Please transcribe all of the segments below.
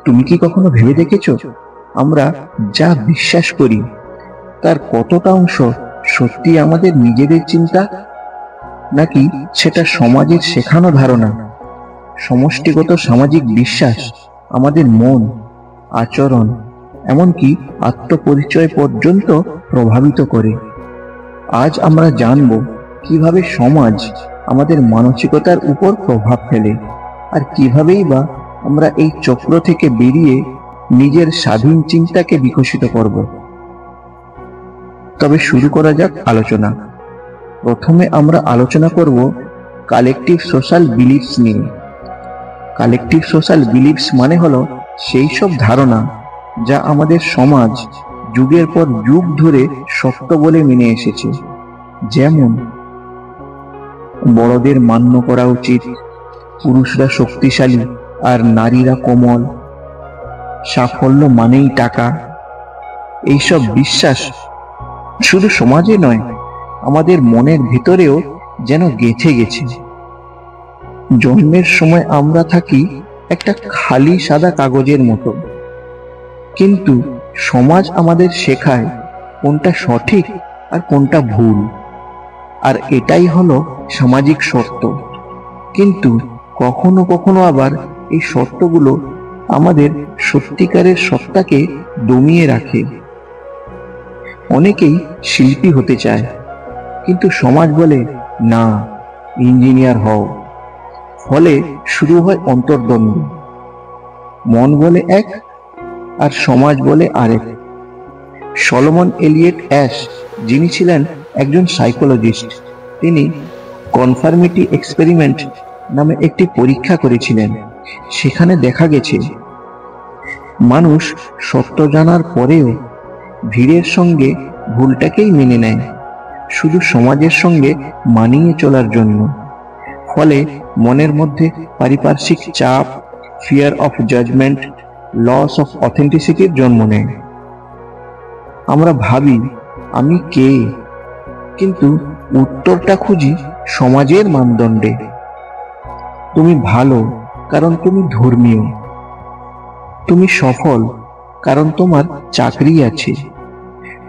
তুমি কি কখনো ভেবে দেখেছো আমরা যা বিশ্বাস করি তার কতটা অংশ সত্যি আমাদের নিজেদের চিন্তা, নাকি সেটা সমাজের শেখানো ধারণা? সমষ্টিগত সামাজিক বিশ্বাস আমাদের মন, আচরণ, এমনকি আত্মপরিচয় পর্যন্ত প্রভাবিত করে। আজ আমরা জানব কিভাবে সমাজ আমাদের মানসিকতার উপর প্রভাব ফেলে, আর কিভাবেই বা আমরা এই চক্র থেকে বেরিয়ে নিজের স্বাধীন চিন্তাকে বিকশিত করব। তবে শুরু করা যাক আলোচনা। প্রথমে আমরা আলোচনা করব কালেকটিভ সোশ্যাল বিলিফস নিয়ে। কালেকটিভ সোশ্যাল বিলিফস মানে হলো সেই সব ধারণা যা আমাদের সমাজ যুগের পর যুগ ধরে সত্য বলে মেনে এসেছে। যেমন, বড়দের মান্য করা উচিত, পুরুষরা শক্তিশালী আর নারীরা কোমল, সাফল্য মানেই টাকা। এইসব বিশ্বাস শুধু সমাজে নয়, আমাদের মনের ভিতরেও যেন গেঁথে গেছে। জন্মের সময় আমরা থাকি একটা খালি সাদা কাগজের মতো, কিন্তু সমাজ আমাদের শেখায় কোনটা সঠিক আর কোনটা ভুল। আর এটাই হলো সামাজিক শর্ত। কিন্তু কখনো কখনো আবার এই শর্তগুলো আমাদের সত্যিকারের সত্তাকে দমিয়ে রাখে। অনেকেই শিল্পী হতে চায়, কিন্তু সমাজ বলে না, ইঞ্জিনিয়ার হও। ফলে শুরু হয় অন্তর্দ্বন্দ্ব। মন বলে এক আর সমাজ বলে আরেক। সলোমন এলিয়ট অ্যাশ, যিনি ছিলেন একজন সাইকোলজিস্ট, তিনি কনফার্মিটি এক্সপেরিমেন্ট নামে একটি পরীক্ষা করেছিলেন। সেখানে দেখা গেছে মানুষ সত্য জানার পরেও ভিড়ের সঙ্গে ভুলটাকেই মেনে নেয়, শুধু সমাজের সঙ্গে মানিয়ে চলার জন্য। ফলে মনের মধ্যে পারিপার্শ্বিক চাপ, fear of judgement, loss of অথেন্টিসিটির জন্ম নেয়। আমরা ভাবি আমি কে, কিন্তু উত্তরটা খুঁজি সমাজের মানদণ্ডে। তুমি ভালো কারণ তুমি ধর্মীয়, তুমি সফল কারণ তোমার চাকরি আছে।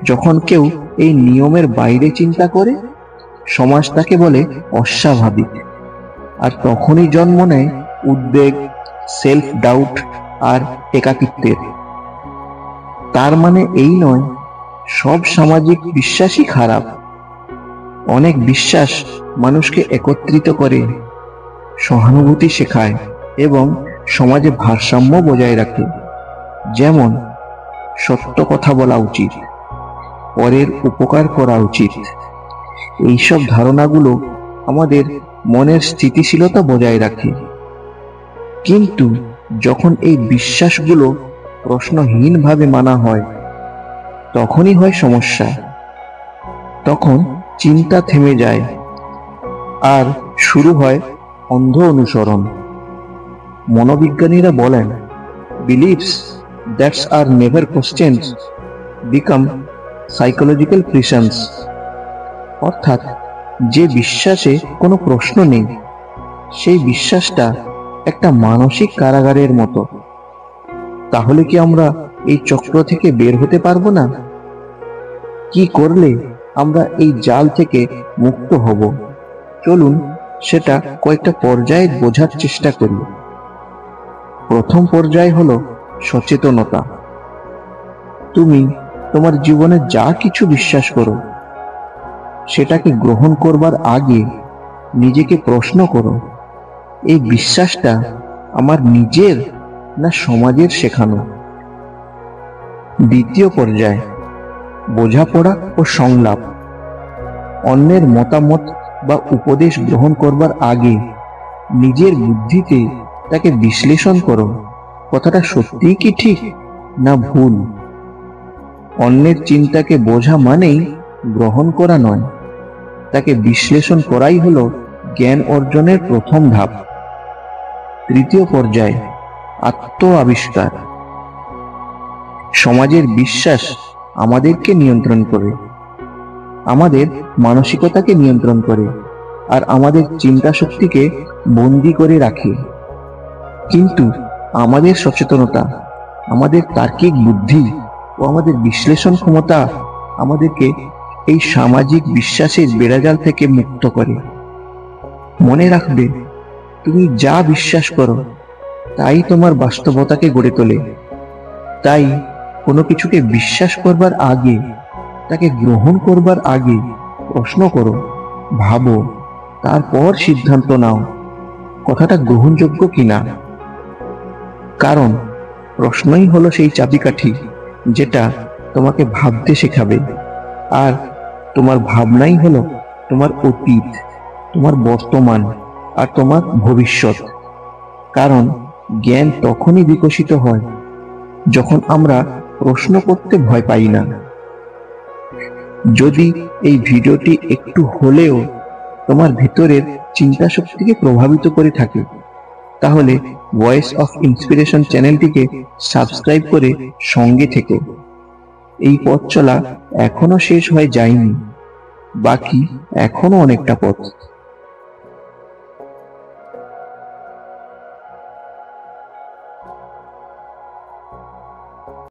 যখন কেউ এই নিয়মের বাইরে চিন্তা করে, সমাজ তাকে বলে অস্বাভাবিক। আর তখনই জন্ম নেয় উদ্বেগ, সেলফ ডাউট আর একাকিত্বের। তার মানে এই নয় সব সামাজিক বিশ্বাসই খারাপ। অনেক বিশ্বাস মানুষকে একত্রিত করে, সহানুভূতি শেখায় এবং সমাজে ভারসাম্য বজায় রাখে। যেমন, সত্য কথা বলা উচিত, পরের উপকার করা উচিত। এইসব ধারণাগুলো আমাদের মনের স্থিতিশীলতা বজায় রাখে। কিন্তু যখন এই বিশ্বাসগুলো প্রশ্নহীনভাবে মানা হয়, তখনই হয় সমস্যা। তখন চিন্তা থেমে যায় আর শুরু হয় অন্ধ অনুসরণ। মনোবিজ্ঞানীরা বলেন, beliefs that are never questioned become psychological prisons. অর্থাৎ যে বিশ্বাসে কোনো প্রশ্ন নেই, সেই বিশ্বাসটা একটা মানসিক কারাগারের মতো। তাহলে কি আমরা এই চক্র থেকে বের হতে পারবো না? কি করলে আমরা এই জাল থেকে মুক্ত হব? চলুন সেটা কয়েকটা পর্যায়ে বোঝার চেষ্টা করি। প্রথম পর্যায় হলো সচেতনতা। তুমি তোমার জীবনে যা কিছু বিশ্বাস করো, সেটাকে গ্রহণ করবার আগে নিজেকে প্রশ্ন করো, এই বিশ্বাসটা আমার নিজের না সমাজের শেখানো? দ্বিতীয় পর্যায় বোঝাপড়া ও সংলাপ। অন্যের মতামত বা উপদেশ গ্রহণ করবার আগে নিজের বুদ্ধিতে তাকে বিশ্লেষণ করো, কথাটা সত্যিই কি ঠিক না ভুল। অন্যের চিন্তাকে বোঝা মানেই গ্রহণ করা নয়, তাকে বিশ্লেষণ করাই হলো জ্ঞান অর্জনের প্রথম ধাপ। তৃতীয় পর্যায় আত্ম আবিষ্কার। সমাজের বিশ্বাস আমাদেরকে নিয়ন্ত্রণ করে, আমাদের মানসিকতাকে নিয়ন্ত্রণ করে আর আমাদের চিন্তা শক্তিকে বন্দী করে রাখে। কিন্তু আমাদের সচেতনতা, আমাদের তার্কিক বুদ্ধি ও আমাদের বিশ্লেষণ ক্ষমতা আমাদেরকে এই সামাজিক বিশ্বাসের বেড়াজাল থেকে মুক্ত করে। মনে রাখবে, তুমি যা বিশ্বাস করো তাই তোমার বাস্তবতাকে গড়ে তোলে। তাই কোনো কিছুকে বিশ্বাস করবার আগে, তাকে গ্রহণ করবার আগে প্রশ্ন করো, ভাবো, তারপর সিদ্ধান্ত নাও কথাটা গ্রহণযোগ্য কিনা। কারণ প্রশ্নই হলো সেই চাবিকাঠি যেটা তোমাকে ভাবতে শেখাবে। আর তোমার ভাবনাই হলো তোমার অতীত, তোমার বর্তমান আর তোমার ভবিষ্যৎ। কারণ জ্ঞান তখনই বিকশিত হয় যখন আমরা প্রশ্ন করতে ভয় পাই না। যদি এই ভিডিওটি একটু হলেও তোমার ভেতরের চিন্তা শক্তিকে প্রভাবিত করে থাকে, তাহলে ভয়েস অফ ইন্সপিরেশন চ্যানেলটিকে সাবস্ক্রাইব করে সঙ্গে থেকো। এই পথ চলা এখনো শেষ হয়ে যায়নি, বাকি এখনো অনেকটা পথ।